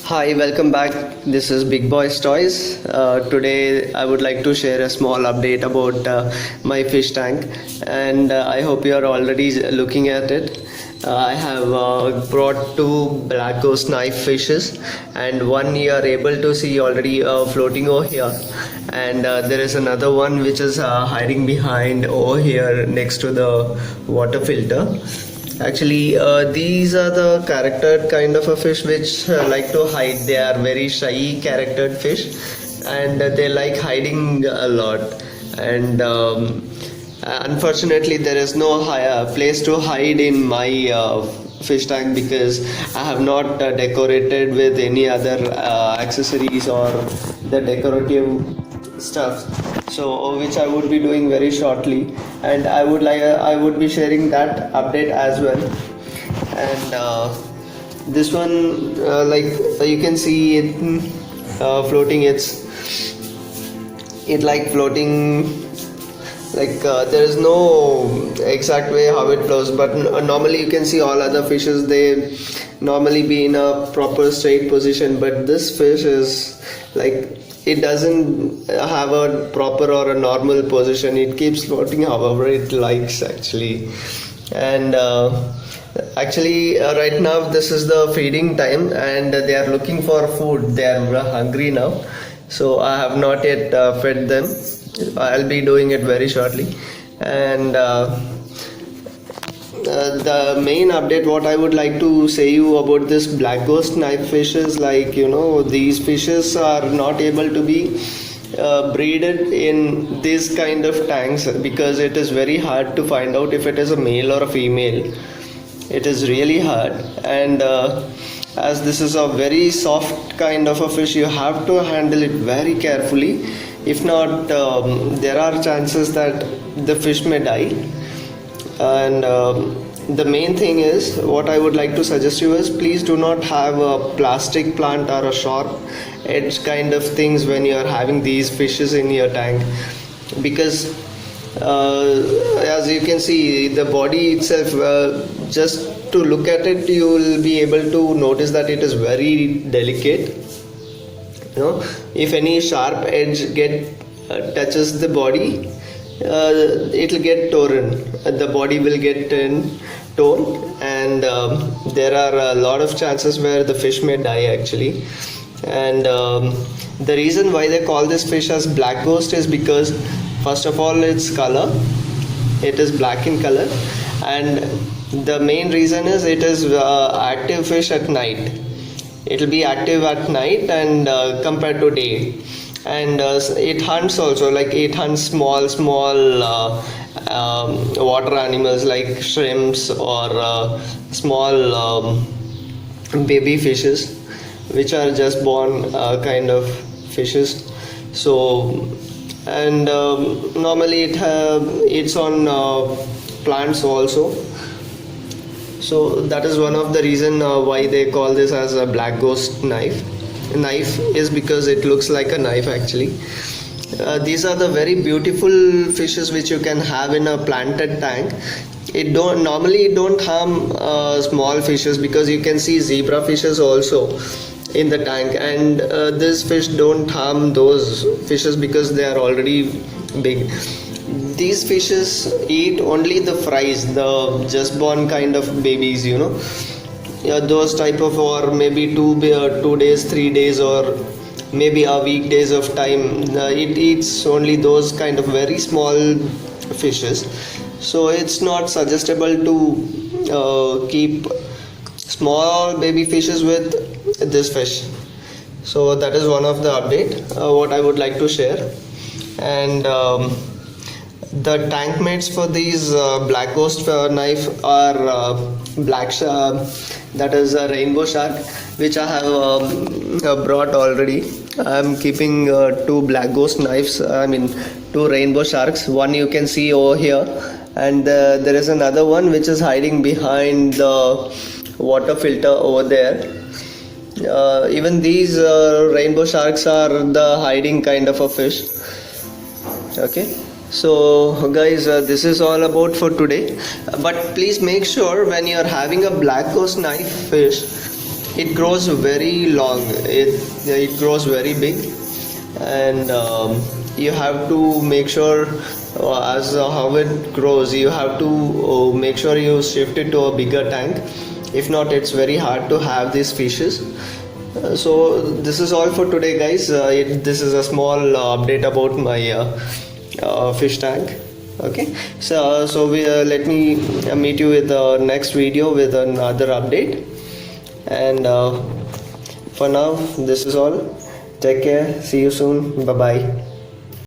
Hi, welcome back. This is Big Boys Toys. Today, I would like to share a small update about my fish tank, and I hope you are already looking at it. I have brought two black ghost knife fishes, and one you are able to see already floating over here, and there is another one which is hiding behind over here next to the water filter. Actually, these are the charactered kind of a fish which like to hide. They are very shy charactered fish, and they like hiding a lot. And unfortunately, there is no place to hide in my fish tank because I have not decorated with any other accessories or the decorative stuff, so which I would be doing very shortly, and I would be sharing that update as well. And this one, you can see it floating. It like floating, like there is no exact way how it flows, but normally you can see all other fishes, they normally be in a proper straight position, but this fish is like it doesn't have a proper or a normal position. It keeps floating however it likes actually. And right now this is the feeding time, and they are looking for food. They are hungry now, so I have not yet fed them. I'll be doing it very shortly. And the main update what I would like to say you about this black ghost knife fish is, like, these fishes are not able to be breeded in this kind of tanks because it is very hard to find out if it is a male or a female. It is really hard. And as this is a very soft kind of a fish, you have to handle it very carefully. If not, there are chances that the fish may die. And the main thing is, what I would like to suggest you is, please do not have a plastic plant or a sharp edge kind of things when you are having these fishes in your tank, because as you can see, the body itself, just to look at it, you will be able to notice that it is very delicate. If any sharp edge touches the body, it will get torn. The body will get torn, and there are a lot of chances where the fish may die actually. And the reason why they call this fish as black ghost is because, first of all, its color, it is black in color, and the main reason is it is active fish at night. It will be active at night and compared to day. And it hunts also, like it hunts small water animals like shrimps or small baby fishes which are just born kind of fishes. So, and normally it eats on plants also. So that is one of the reason why they call this as a black ghost knife is because it looks like a knife actually. These are the very beautiful fishes which you can have in a planted tank. It don't harm small fishes, because you can see zebra fishes also in the tank, and this fish don't harm those fishes because they are already big. These fishes eat only the fries, the just born kind of babies, those type of, or maybe 2 days, 3 days, or maybe a weekdays of time. It eats only those kind of very small fishes. So it's not suggestible to keep small baby fishes with this fish. So that is one of the update what I would like to share. And the tank mates for these black ghost knife are that is a rainbow shark, which I have brought already. I am keeping two black ghost knives, two rainbow sharks. One you can see over here, and there is another one which is hiding behind the water filter over there. Even these rainbow sharks are the hiding kind of a fish. Okay, so guys, this is all about for today. But please make sure when you are having a black ghost knife fish, it grows very long. It grows very big, and you have to make sure as how it grows, you have to make sure you shift it to a bigger tank. If not, it's very hard to have these fishes. So this is all for today, guys. This is a small update about my fish tank. Okay, so we let me meet you with the next video with another update. And for now, this is all. Take care. See you soon. Bye bye.